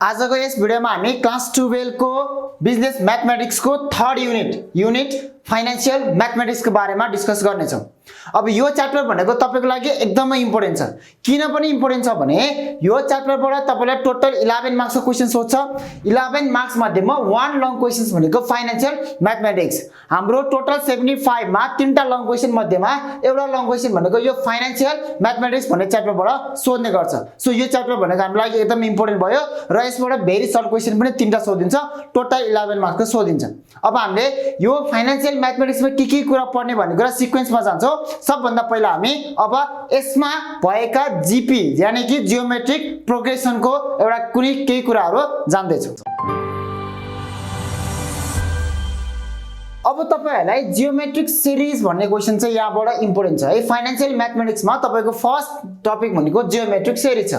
आजको यस भिडियोमा हामी क्लास 12 को बिजनेस मैथमेटिक्स को थर्ड युनिट फाइनेंशियल मैथमेटिक्स को बारेमा डिस्कस गर्ने छौं। अब यो च्याप्टर भनेको तपाईको लागि एकदमै इम्पोर्टेन्ट छ। किन पनि इम्पोर्टेन्ट छ भने यो च्याप्टरबाट तपाईलाई टोटल 11 मार्क्स को क्वेशन सोध्छ। 11 मार्क्स मध्येमा 1 लङ क्वेशन्स भनेको फाइनेंशियल मैथमेटिक्स। हाम्रो टोटल 75 मा 3 टा लङ क्वेशन मध्येमा एउटा लङ क्वेशन भनेको यो फाइनेंशियल मैथमेटिक्स भन्ने च्याप्टरबाट सोध्ने गर्छ। सो यो च्याप्टर भनेको हाम्रो लागि एकदम इम्पोर्टेन्ट भयो र यसबाट भेरी सर्ट क्वेशन पनि 3 टा सोधिन्छ। टोटल 11 मार्क्स को सोधिन्छ। अब हामीले यो फाइनेंशियल मैथमेटिक्स में के कुरा पढ्ने भन्ने कुरा सिक्वेन्समा जान्छौं। सबभन्दा पहिला हामी अब यसमा भएका जीपी यानी कि जियोमेट्रिक प्रोग्रेसन को एउटा कुनै केही कुराहरु जान्दै छौं। अब तपाईहरुलाई जियोमेट्रिक सिरीज भन्ने क्वेशन चाहिँ यहाँबाट इम्पोर्टेन्ट छ है। फाइनेंशियल मैथमेटिक्स मा तपाईको फर्स्ट टपिक भनेको जियोमेट्रिक सिरीज छ।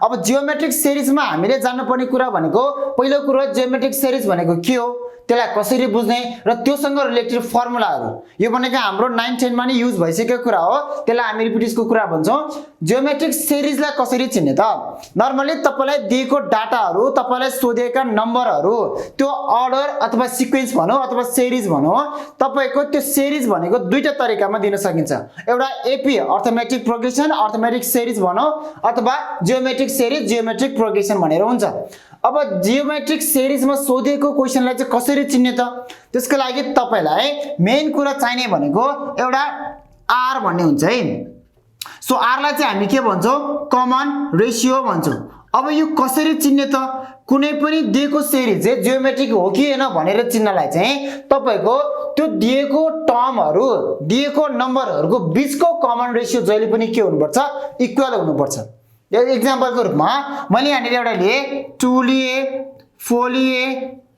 अब जियोमेट्रिक सिरीज मा हामीले जान्नुपर्ने कुरा भनेको पहिलो कुरा जियोमेट्रिक सिरीज भनेको के हो, त्यसलाई कसरी बुझ्ने र त्योसँग रिलेटेड फर्मुलाहरु। यो भनेको हाम्रो 9 10 मा नि युज भइसकेको कुरा हो। त्यसलाई हामी रिपिटिसको कुरा भन्छौं। जियोमेट्रिक सिरीजलाई कसरी चिन्ने त? नर्मली तपाईलाई दिएको डाटाहरु, तपाईलाई सोधेका नम्बरहरु, त्यो अर्डर अथवा सिक्वेन्स भनौं अथवा सिरीज भनौं, तपाईको त्यो सिरीज भनेको दुईटा तरिकामा दिन सकिन्छ। एउटा AP arithmetic progression, arithmetic series भनौं अथवा जियोमेट्रिक सिरीज, जियोमेट्रिक प्रोग्रेसन भनेर हुन्छ। अब जियोमेट्रिक सिरीजमा सोधेको क्वेशनलाई चाहिँ कसरी चिन्ने त? त्यसको लागि तपाईलाई मेन कुरा चाहिने भनेको एउटा आर भन्ने हुन्छ है। सो आर लाई चाहिँ हामी के भन्छौं? Common ratio भन्छौं। अब यो कसरी चिन्ने त? कुनै पनि दिएको सिरीज चाहिँ जियोमेट्रिक हो कि हैन भनेर चिन्नलाई चाहिँ तपाईको त्यो दिएको टर्महरु, दिएको नम्बरहरुको बीचको कमन रेशियो जहिले पनि के हुनुपर्छ? इक्वल हुनुपर्छ। एक्जाम्पल को रूपमा मैले यहाँनिर एउटा लिए 2 लिए, 4 लिए,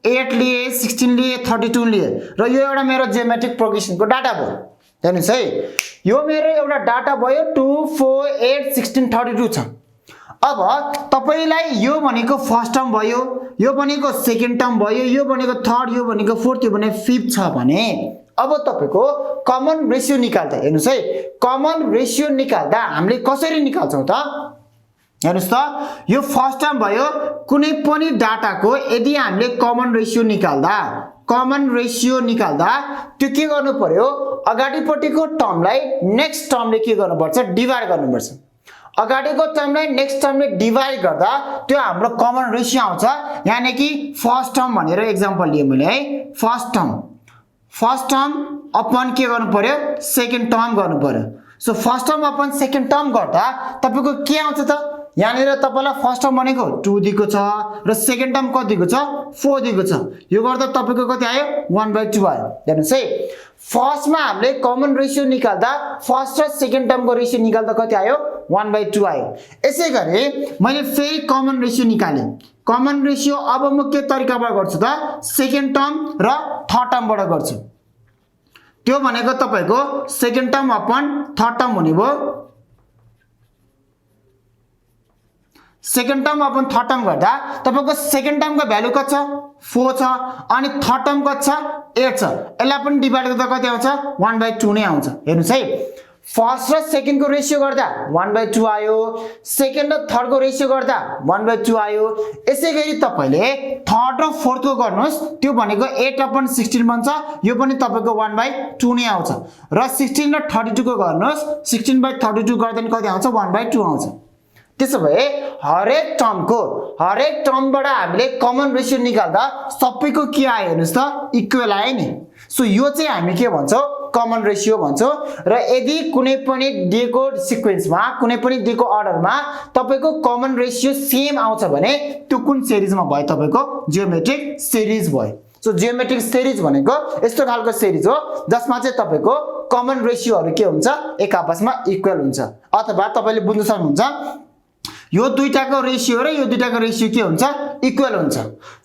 8 लिए, 16 लिए, 32 लिए र यो एउटा मेरो जियोमेट्रिक प्रोग्रेसन को डाटा भयो। हेर्नुस् है, यो मेरो एउटा डाटा भयो 2 4 8 16 32 छ। अब तपाईलाई यो भनेको फर्स्ट टर्म भयो, यो भनेको सेकेन्ड टर्म भयो, यो भनेको थर्ड, यो भनेको फोर्थ, यो भनेको फिफ्थ छ भने अब तपाईको कमन रेशियो निकाल्दा हेर्नुस् है, कमन रेशियो निकाल्दा हामीले कसरी निकाल्छौं त? हेर्नुस् त, यो फर्स्ट टर्म भयो। कुनै पनि डाटाको यदि हामीले कमन रेशियो निकाल्दा त्यो के गर्नु पर्यो? अगाडिपट्टिको टर्मलाई नेक्स्ट टर्मले के गर्नुपर्छ? डिवाइड गर्नुपर्छ। अगाडिको टर्मलाई नेक्स्ट टर्मले डिवाइड गर्दा त्यो हाम्रो कमन रेशियो आउँछ। यानी कि फर्स्ट टर्म भनेर एक्जाम्पल लिए मैले है। फर्स्ट टर्म अपन के गर्नु पर्यो? सेकेन्ड टर्म गर्नु पर्यो। So first term upon second term गर्दा तपाईको के आउँछ त? यहाँनिर तपाईलाई फर्स्ट टर्म भनेको 2 दिएको छ र सेकेन्ड टर्म कति दिएको छ? 4 दिएको छ। यो गर्दा तपाईको कति आयो? 1/2 आयो। हेर्नुस् है, फर्स्टमा हामीले कमन रेशियो निकाल्दा फर्स्ट र सेकेन्ड टर्मको रेशियो निकाल्दा कति आयो? 1/2 आयो। यसैगरी मैले फेरि कमन रेशियो निकाले। कमन रेशियो अब म के तरिकाबाट गर्छु त? सेकेन्ड टर्म र थर्ड टर्मबाट गर्छु। त्यो भनेको तपाईको second term upon third term हुने भयो। Second term upon third term गर्दा तपाईको सेकेन्ड टर्मको भ्यालु कति छ? 4 छ अनि थर्ड टर्म कति छ? 8 छ। यसलाई पनि डिवाइड गर्दा कति आउँछ? 1/2 नै आउँछ। हेर्नुस् है, फर्स्ट र सेकेन्ड को रेशियो गर्दा 1/2 आयो, सेकेन्ड र थर्ड को रेशियो गर्दा 1/2 आयो। यसैगरी तपाईले थर्ड र फोर्थ को गर्नुस्, त्यो भनेको 8/16 बन्छ। यो पनि तपाईको 1/2 नै आउँछ। र 16 र 32 को गर्नुस्, 16/32 गर्दा कति आउँछ? 1/2 आउँछ। त्यसो भए हरेक टर्मबाट हामीले कमन रेशियो निकाल्दा सबैको के आयो? हेर्नुस् त, इक्वल आयो नि। सो यो चाहिँ हामी के भन्छौं? Common ratio भन्छौं। र यदि कुनै पनि दिएको सिक्वेन्समा, कुनै पनि दिएको अर्डरमा तपाईको कमन रेशियो सेम आउँछ भने त्यो कुन सिरीजमा भयो? तपाईको जियोमेट्रिक सिरीज भयो। सो जियोमेट्रिक सिरीज भनेको यस्तो खालको सिरीज हो जसमा चाहिँ तपाईको कमन रेशियोहरु के हुन्छ? एक आपसमा इक्वल हुन्छ। अथवा तपाईले बुझ्न सक्नुहुन्छ यो दुईटाको रेशियो र यो दुईटाको रेशियो के हुन्छ? इक्वल हुन्छ।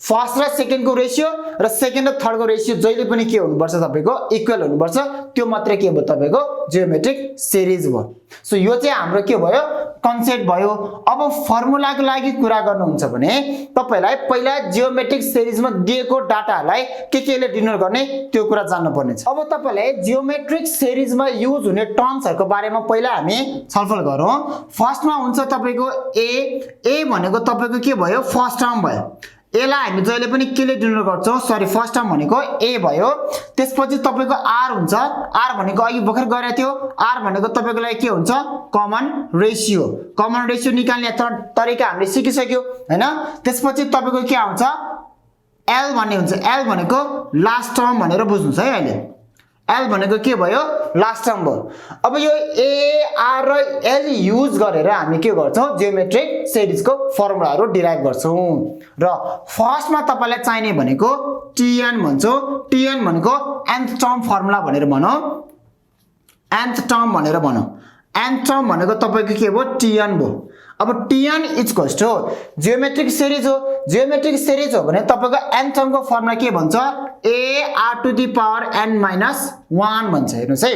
फर्स्ट र सेकेन्ड को रेशियो र सेकेन्ड र थर्ड को रेशियो जहिले पनि के हुनुपर्छ? तपाईको इक्वल हुनुपर्छ। त्यो मात्रै के भयो? तपाईको जियोमेट्रिक सिरीज भयो। सो यो चाहिँ हाम्रो के भयो? कन्सेप्ट भयो। अब फर्मुलाको लागि कुरा गर्नुहुन्छ भने तपाईलाई पहिला जियोमेट्रिक सिरिजमा दिएको डाटालाई केले डिनोट गर्ने त्यो कुरा जान्नु पर्ने छ। अब तपाईलाई जियोमेट्रिक सिरिजमा युज हुने टर्म्सहरुको बारेमा पहिला हामी छलफल गरौँ। फर्स्टमा हुन्छ तपाईको ए भनेको तपाईको के भयो फर्स्ट टर्म भयो। एलाई हामी जहिले पनि केले डिनोट गर्छौं सरी फर्स्ट टर्म भनेको ए भयो। त्यसपछि तपाईको आर हुन्छ। आर भनेको अघि भर्खर गरे थियो। आर भनेको तपाईको लागि के हुन्छ कमन रेशियो। कमन रेशियो निकाल्ने तरिका हामीले सिकिसक्यो हैन। त्यसपछि तपाईको के आउँछ एल भन्ने हुन्छ। एल भनेको लास्ट टर्म भनेर बुझ्नुस् है। अहिले एल भनेको के भयो लास्ट टर्म भयो। अब यो ए आर र एल युज गरेर हामी के गर्छौं जियोमेट्रिक सिरिजको फर्मुलाहरु डिराइभ गर्छौं। र फर्स्टमा तपाईलाई चाहिने भनेको टिएन भन्छौं। टिएन भनेको nth टर्म फर्मुला भनेर भनौं। nth टर्म भनेर भनौं। nth टर्म भनेको तपाईको के भयो टिएन भयो। अब t n equals to geometric series हो। जियोमेट्रिक सिरिज हो भने तपाईको nth टर्मको फर्मुला के भन्छ a r to the power n minus 1 भन्छ। हेर्नुस् है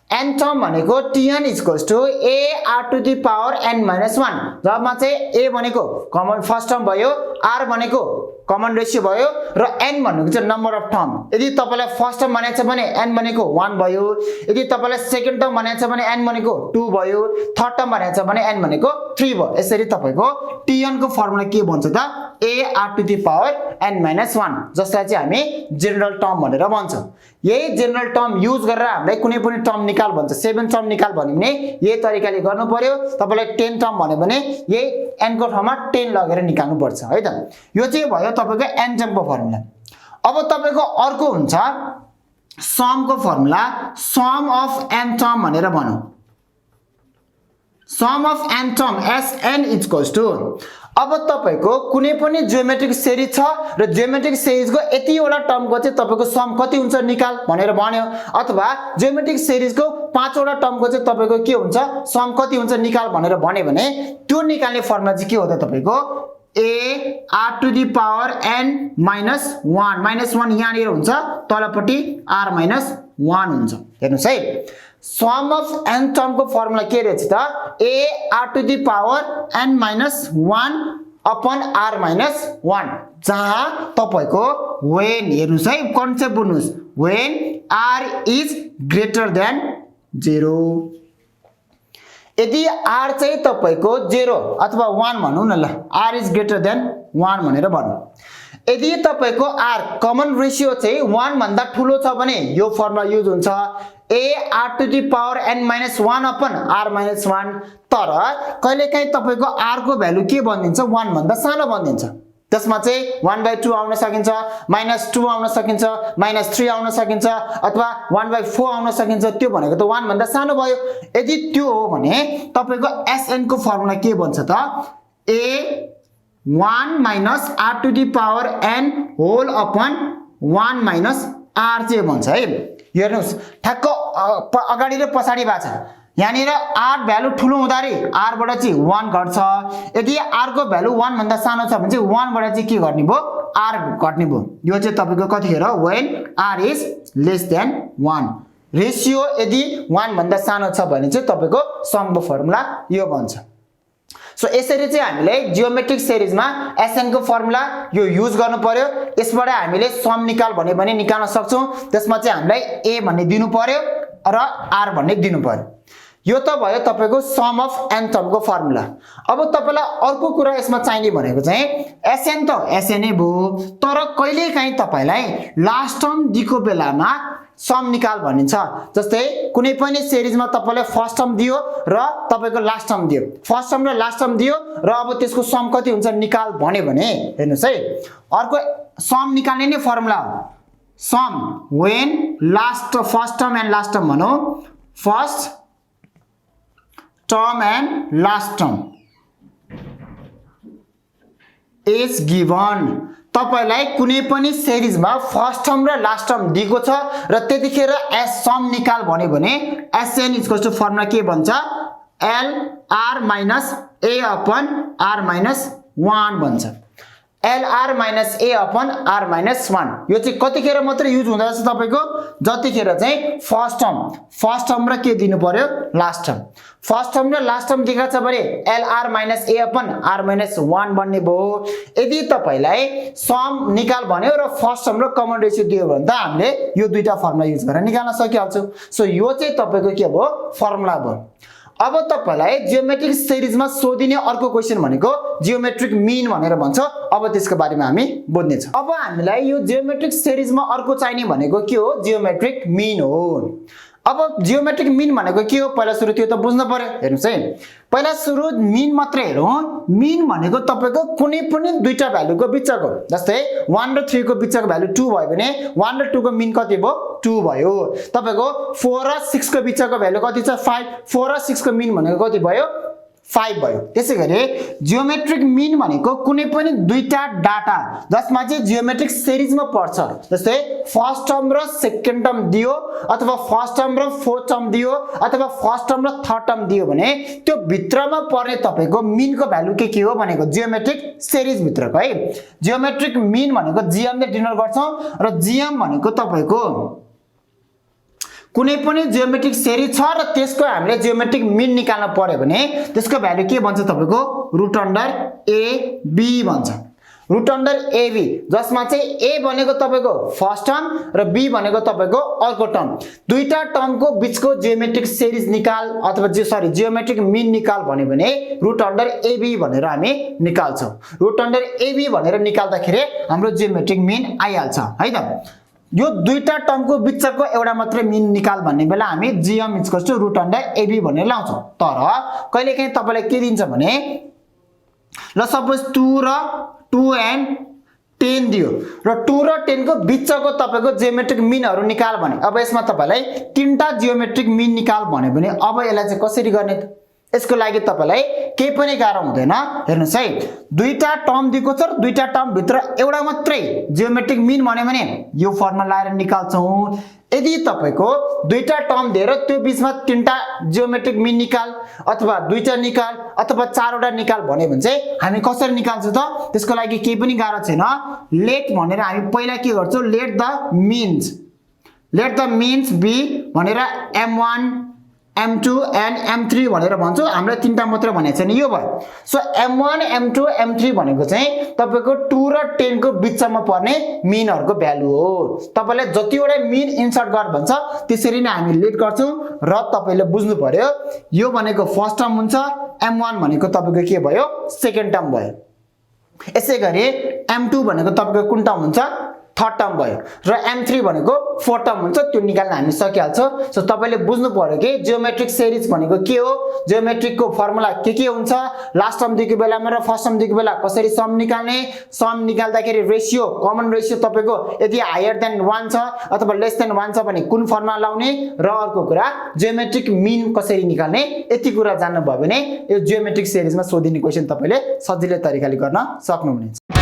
n टर्म भनेको t n equals to a r to the power n minus 1 जबमा चाहिँ a भनेको कमन फर्स्ट टर्म भयो r भनेको कमन रेशियो भयो र n भनेको चाहिँ नम्बर अफ टर्म। यदि तपाईलाई फर्स्ट टर्म भनेको छ भने n भनेको 1 भयो। यदि तपाईलाई सेकेन्ड टर्म भनेको छ भने n भनेको 2 भयो। थर्ड टर्म भनेको छ भने n भनेको 3 भयो। यसरी तपाईको टिएन को फर्मुला के भन्छ त a r to the power n minus 1 जसलाई चाहिँ हामी जेनरल टर्म भनेर भन्छौं। यही जेनरल टर्म युज गरेर हामीले कुनै पनि टर्म निकाल भन्छ 7 टर्म निकाल भन्यो भने यही तरिकाले गर्नु पर्यो। तपाईलाई 10 टर्म भन्यो भने यही n को ठाउँमा 10 लगेर निकाल्नु पर्छ है त। यो चाहिँ भयो तपाईको n टर्मको फर्मुला। अब तपाईको अर्को हुन्छ सम को formula. Sum of n term भनेर भनौं। Sum of n term sn equals to अब तपाईको कुनै पनि जियोमेट्रिक सिरिज छ र जियोमेट्रिक सिरिजको यतिवटा टर्मको चाहिँ तपाईको सम कति हुन्छ निकाल भनेर भन्यो। अथवा जियोमेट्रिक सिरिजको 5 वटा टर्मको चाहिँ तपाईको के हुन्छ सम कति हुन्छ निकाल भनेर भन्यो भने त्यो निकाल्ने फर्मुला चाहिँ के हो त तपाईको a r to the power n minus 1 minus 1 यहाँनिर हुन्छ तलपट्टि r minus 1 हुन्छ। हेर्नुस् है सम अफ n टर्म को फर्मुला के रहेछ त a r to the power n minus 1 upon r minus 1 जहाँ तपाईको when हेर्नुस् है कन्सेप्ट बुझ्नुस् when r is greater than 0। यदि r चाहिँ तपाईको 0 अथवा 1 भनौं न ल r is greater than 1 भनेर भनौं। यदि तपाईको r कमन रेशियो चाहिँ 1 भन्दा ठूलो छ भने यो फर्मुला युज हुन्छ a r to the power n minus 1 upon r minus 1। तर कहिलेकाहीँ तपाईको r को भ्यालु के बनिन्छ 1 भन्दा सानो बनिन्छ। त्यसमा चाहिँ 1/2 आउन सकिन्छ -2 आउन सकिन्छ -3 आउन सकिन्छ अथवा 1/4 आउन सकिन्छ। त्यो भनेको त 1 भन्दा सानो भयो। यदि त्यो हो भने तपाईको sn को फर्मुला के बन्छ त a 1 minus r to the power n whole upon 1 minus r चाहिँ भन्छ है। हेर्नुस् ठ्याक्क अगाडि र पछाडी भएको छ। यहाँनिर r भ्यालु ठूलो हुँदाखेरि r बाट चाहिँ 1 घट्छ। यदि r को भ्यालु 1 भन्दा सानो छ भने चाहिँ 1 बाट चाहिँ के गर्ने भयो r घट्ने भयो। यो चाहिँ तपाईको कतिखेर when r is less than 1 ratio यदि 1 भन्दा सानो छ भने चाहिँ तपाईको समको फर्मुला यो बन्छ। सो यसरी चाहिँ हामीले जियोमेट्रिक सिरिजमा sn को फर्मुला यो युज गर्नु पर्यो। यसबाट हामीले सम निकाल भन्यो भने निकाल्न सक्छौं। त्यसमा चाहिँ हामीलाई a भन्ने दिनु पर्यो र r भन्ने दिनु पर्यो। यो त भयो तपाईको सम अफ n टर्म को फर्मुला। अब तपाईलाई अर्को कुरा यसमा चाहिने भनेको चाहिँ sn त sn नै भयो। तर कहिलेकाहीँ तपाईलाई लास्ट टर्म दिएको बेलामा सम निकाल भनिन्छ। जस्तै कुनै पनि सिरिजमा तपाईलाई फर्स्ट टर्म दियो र तपाईको लास्ट टर्म दियो। फर्स्ट टर्म र लास्ट टर्म दियो र अब त्यसको सम कति हुन्छ निकाल भन्यो भने हेर्नुस् है अर्को सम निकाल्ने नै फर्मुला हो sum when last first term and last term भनौं first term and last term is given। तपाईलाई कुनै पनि सिरिजमा फर्स्ट टर्म र लास्ट टर्म दिएको छ र त्यतिखेर सम निकाल भन्यो भने sn इक्वल्स टु फर्मुला के भन्छ l r minus a upon r minus 1 भन्छ। LR minus A upon R minus 1 यो चाहिँ कतिखेर मात्रै युज हुँदा छ तपाईको जतिखेर चाहिँ फर्स्ट टर्म र के दिनु पर्यो लास्ट टर्म फर्स्ट टर्म र लास्ट टर्म दिएको छ भने LR minus A upon R minus 1 बन्ने भयो यदि तपाईलाई सम निकाल भन्यो र फर्स्ट टर्म र कमन रेशियो दियो भने त हामीले यो दुईटा फर्मुला युज गरेर निकाल्न सकिहाल्छौं सो यो चाहिँ तपाईको के भयो फर्मुला भयो अब तपाईलाई जियोमेट्रिक सिरिजमा सोधिने अर्को क्वेशन भनेको जियोमेट्रिक मीन भनेर भन्छ अब त्यसको बारेमा हामी बुझ्ने छौं अब हामीलाई यो जियोमेट्रिक सिरिजमा अर्को चाहिने भनेको के हो जियोमेट्रिक मीन हो अब जियोमेट्रिक मीन भनेको के हो पहिला सुरु त्यो त बुझ्नु पर्यो हेर्नुस् है पहिला सुरु मीन मात्र हेरौं मीन भनेको तपाईको कुनै पनि दुईटा भ्यालुको बिचको जस्तै 1 र 3 को बिचको भ्यालु 2 भयो भने 1 र 2 को मीन कति भयो 2 भयो तपाईको 4 र 6 को बिचको भ्यालु कति छ 5 4 र 6 को मीन भनेको कति भयो 5 भयो त्यसैगरी जियोमेट्रिक मीन भनेको कुनै पनि दुईटा डाटा जसमा चाहिँ जियोमेट्रिक सिरिजमा पर्छ जस्तै फर्स्ट टर्म र सेकेन्ड टर्म दियो अथवा फर्स्ट टर्म र फोर्थ टर्म दियो अथवा फर्स्ट टर्म र थर्ड टर्म दियो भने त्यो भित्रमा पर्ने तपाईको मीनको भ्यालु के हो भनेको जियोमेट्रिक सिरिज भित्रको है जियोमेट्रिक मीन भनेको जीएम ले डिनोट गर्छौं र जीएम भनेको तपाईको कुनै पनि जियोमेट्रिक सिरिज छ र त्यसको हामीले जियोमेट्रिक मीन निकाल्न पर्यो भने त्यसको भ्यालु के भन्छ तपाईको रुट अन्डर AB भन्छ रुट अन्डर AB जसमा चाहिँ A भनेको तपाईको फर्स्ट टर्म र B भनेको तपाईको अर्को टर्म दुईटा टर्मको बीचको जियोमेट्रिक सिरिज निकाल अथवा जियोमेट्रिक मीन निकाल भन्यो भने रुट अन्डर AB भनेर हामी निकाल्छौं रुट अन्डर AB भनेर निकाल्दाखेरि हाम्रो जियोमेट्रिक मीन आइहाल्छ है त यो दुईटा टर्मको बीचको एउटा मात्र मीन निकाल भन्ने बेला हामी जीएम = रुट अन्डर AB भनेर लाउँछौं तर कहिलेकाहीँ तपाईलाई के दिन्छ भने ल सपोज 2 र 2 एन्ड 10 दियो र 2 र 10 को बीचको तपाईको जियोमेट्रिक मीनहरु निकाल भने अब यसमा तपाईलाई तीनटा जियोमेट्रिक मीन निकाल भन्यो भने अब यसलाई चाहिँ कसरी गर्ने त यसको लागि तपाईलाई केही पनि गाह्रो हुँदैन हेर्नुस् है दुईटा टर्म दिएको छ र दुईटा टर्म भित्र एउटा मात्रै जियोमेट्रिक मीन भन्यो भने यो फर्मुला लगाएर निकाल्छौं यदि तपाईको दुईटा टर्म दिएर त्यो बीचमा तीनटा जियोमेट्रिक मीन निकाल अथवा दुईटा निकाल अथवा चारवटा निकाल भन्यो भने चाहिँ हामी कसरी निकाल्छौं त त्यसको लागि केही पनि गाह्रो छैन लेट भनेर हामी पहिला के गर्छौं लेट द मीन्स बी भनेर m1 m2 and m3 भनेर भन्छौ हामीले तीनटा मात्र भनेको छैन यो भयो सो m1 m2 m3 भनेको चाहिँ तपाईको 2 र 10 को बीचमा पर्ने मीनहरुको भ्यालु हो तपाईलाई जतिवटा मीन इन्सर्ट गर भन्छ त्यसरी नै हामी लेट गर्छौं र तपाईले बुझ्नु पर्यो यो भनेको फर्स्ट टर्म हुन्छ m1 भनेको तपाईको के भयो सेकेन्ड टर्म भयो यसैगरी m2 भनेको तपाईको कुन टर्म हुन्छ थर्ड टर्म भयो र m3 भनेको फोर्थ टर्म हुन्छ त्यो निकाल्न हामी सकिहाल्छ सो तपाईले बुझ्नु पर्यो कि जियोमेट्रिक सिरिज भनेको के हो जियोमेट्रिक को फर्मुला के हुन्छ लास्ट टर्म दिएको बेलामा र फर्स्ट टर्म दिएको बेला कसरी सम निकाल्ने सम निकाल्दाखेरि रेशियो कमन रेशियो तपाईको यदि हायर देन 1 छ अथवा लेस देन 1 छ भने कुन फर्मुला लाउने र अर्को कुरा जियोमेट्रिक मीन कसरी निकाल्ने यति कुरा जान्नु भयो भने यो जियोमेट्रिक सिरिजमा सोधिने क्वेशन तपाईले सजिलै तरिकाले गर्न सक्नुहुनेछ